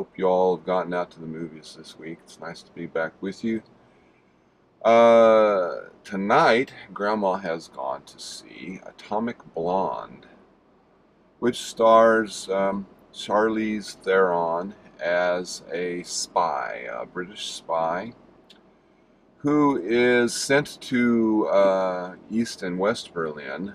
Hope you all have gotten out to the movies this week. It's nice to be back with you. Tonight, Grandma has gone to see Atomic Blonde, which stars Charlize Theron as a spy, a British spy, who is sent to East and West Berlin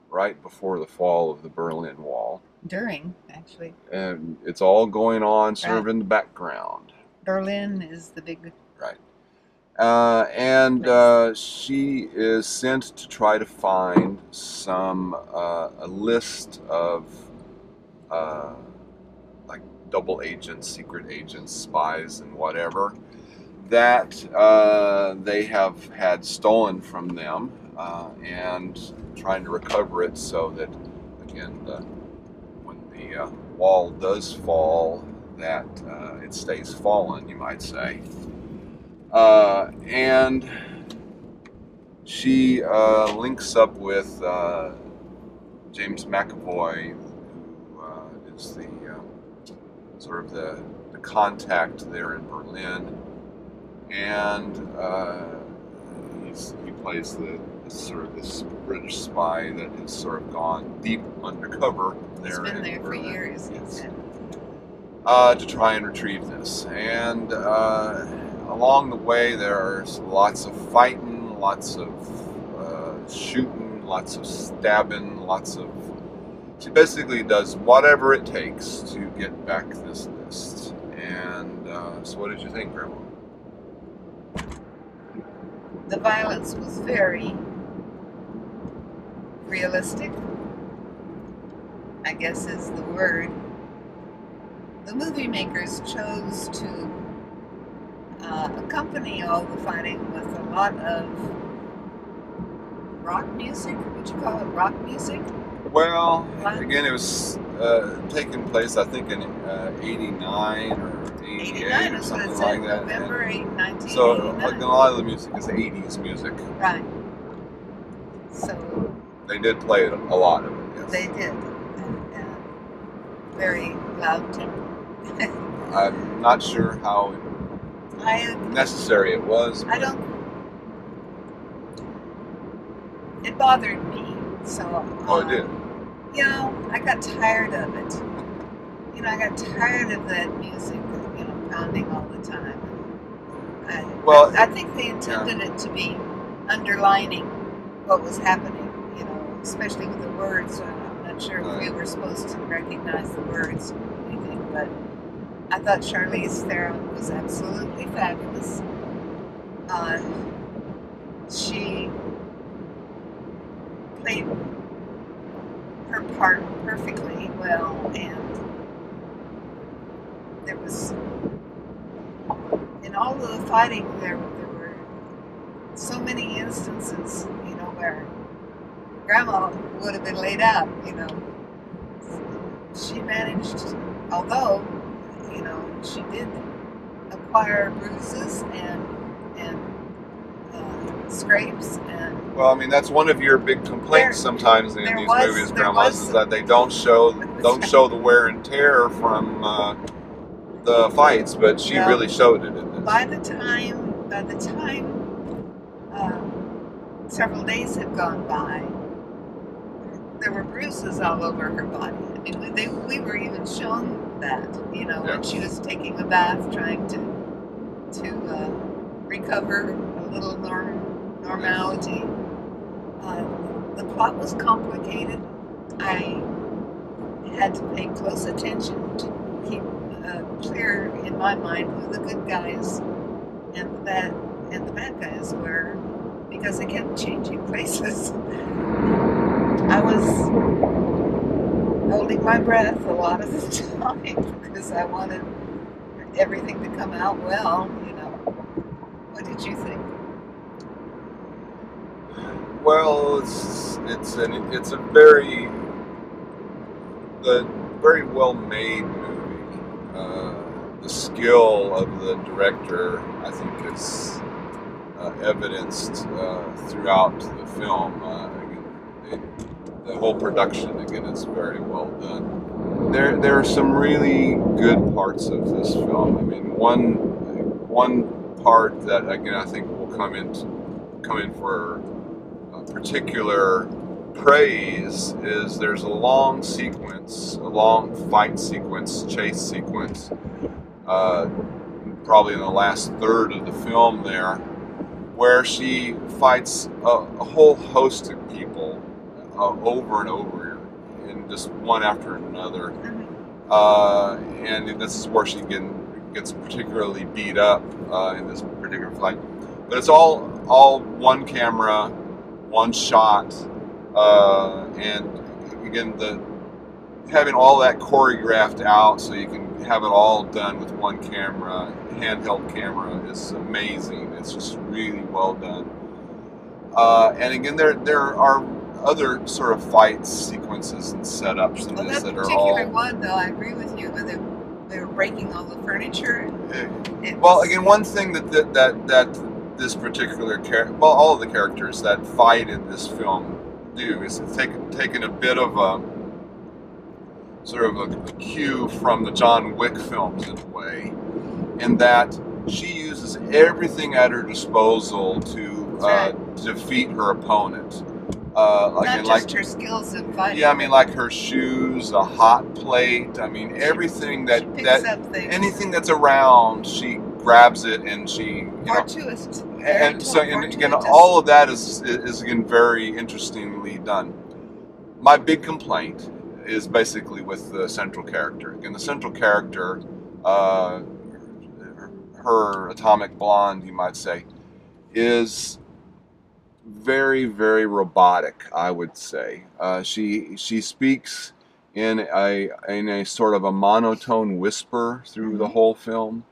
right before the fall of the Berlin Wall. During, actually. And it's all going on sort of Right. in the background. Berlin is the big Right. And place. she is sent to try to find a list of uh, like double agents, secret agents, spies, and whatever that they have had stolen from them, and trying to recover it so that, again, when the wall does fall, that it stays fallen, you might say. And she links up with James McAvoy, who is the sort of the contact there in Berlin, and he plays the sort of this British spy that has sort of gone deep undercover He's there been in there for Berlin. years, he Yes. said. To try and retrieve this. And along the way, there's lots of fighting, lots of shooting, lots of stabbing, lots of. She basically does whatever it takes to get back this list. And so, what did you think, Grandma? The violence was very realistic, I guess is the word. The movie makers chose to accompany all the fighting with a lot of rock music. Would you call it rock music? Well, What? again, it was taking place, I think, in '89 or '88 89 or is what it something said, like that. November 8, So, like, 1989. a lot of the music is '80s music. Right. So They did play a lot of it, yes. they did. And very loud tempo. I'm not sure how I necessary it was. I don't. It bothered me. So. Oh, it did. I got tired of it. I got tired of that music, pounding all the time. I think they intended it to be underlining what was happening, especially with the words. So I'm not sure if we were supposed to recognize the words or anything, but I thought Charlize Theron was absolutely fabulous. She played her part perfectly well, and there was, in all of the fighting, there were so many instances, where Grandma would have been laid out, She managed, although, she did acquire bruises and scrapes and. Well, I mean, that's one of your big complaints sometimes in these movies, Grandmas, is that they don't show the wear and tear from the fights, but she really showed it in this. By the time several days had gone by, there were bruises all over her body. I mean, we were even shown that, when she was taking a bath, trying to recover a little normality. The plot was complicated. I had to pay close attention to keep clear in my mind who the good guys and the bad guys were, because they kept changing places. I was holding my breath a lot of the time because I wanted everything to come out well. What did you think? Well, it's a very well made movie. The skill of the director, I think, is evidenced throughout the film. Again, the whole production, again, is very well done. there are some really good parts of this film. I mean, one part that again I think will come in for particular praise is there's a long fight sequence, chase sequence, probably in the last third of the film there, where she fights a whole host of people over and over, and just one after another. And this is where she gets particularly beat up in this particular fight. But it's all one camera, one shot, and again having all that choreographed out so you can have it all done with one camera, handheld camera, is amazing. It's just really well done. And again, there are other sort of fight sequences and setups in this that are all. That particular one, though, I agree with you. Where they were breaking all the furniture. Well, again, one thing that this particular all of the characters that fight in this film do is taking a bit of a sort of a cue from the John Wick films in a way, in that she uses everything at her disposal to defeat her opponent. Not just her skills in fighting. Yeah, I mean, like her shoes, a hot plate. I mean, everything that anything that's around, she grabs it and she. Fortuitous. And so, and again, all of that is again very interestingly done. My big complaint is basically with the central character. Again, the central character, her atomic blonde, you might say, is very, very robotic, I would say. She speaks in a sort of a monotone whisper through the whole film.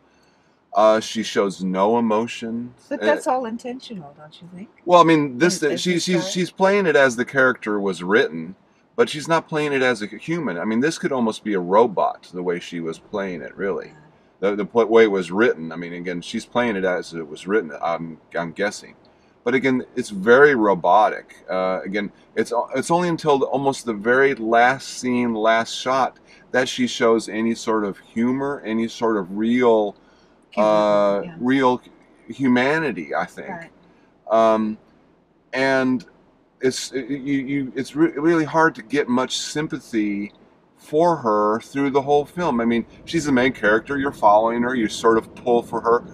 She shows no emotion. But that's all intentional, don't you think? Well, I mean, she's playing it as the character was written, but she's not playing it as a human. I mean, this could almost be a robot, the way she was playing it, really. The way it was written. I mean, again, she's playing it as it was written, I'm guessing. But again, it's very robotic. Again, it's only until almost the very last scene, last shot, that she shows any sort of humor, any sort of real humanity, I think. Right. And it's really hard to get much sympathy for her through the whole film. I mean, she's the main character. You're following her. You sort of pull for her,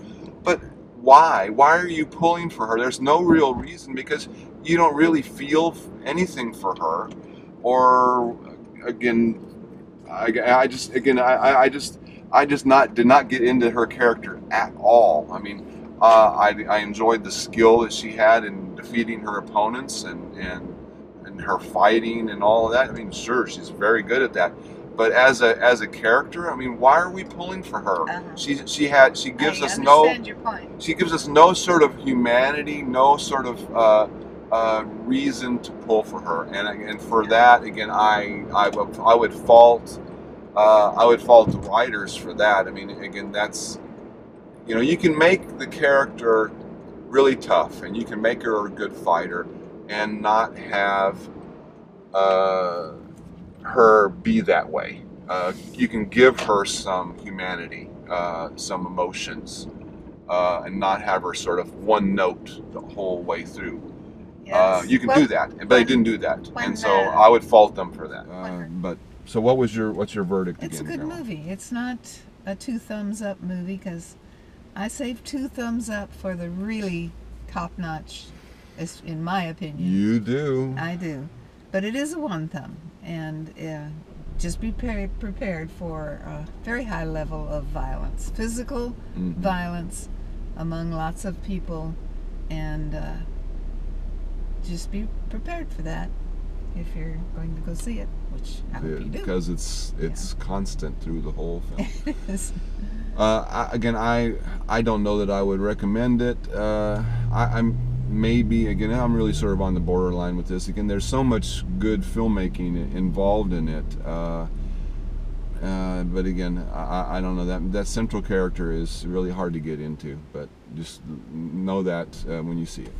but why? Why are you pulling for her? There's no real reason, because you don't really feel anything for her. Or again, I just did not get into her character at all. I mean, I enjoyed the skill that she had in defeating her opponents and her fighting and all of that. I mean, sure, she's very good at that. But as a character, I mean, why are we pulling for her? She gives us no sort of humanity, no sort of reason to pull for her, and for that, again, I would fault the writers for that. I mean, again, that's, you can make the character really tough, and you can make her a good fighter, and not have her be that way. You can give her some humanity, some emotions, and not have her sort of one note the whole way through. Yes. You can do that, but they didn't do that, and so I would fault them for that. But so, what's your verdict? It's again, a good movie. It's not a 2 thumbs up movie, because I save 2 thumbs up for the really top notch, in my opinion. You do. I do. But it is a 1 thumb, and just be prepared for a very high level of violence, physical violence among lots of people, and just be prepared for that if you're going to go see it, which I hope you do. Because it's constant through the whole film. I don't know that I would recommend it. I'm really sort of on the borderline with this. Again, there's so much good filmmaking involved in it, but again, I don't know, that central character is really hard to get into. But just know that when you see it.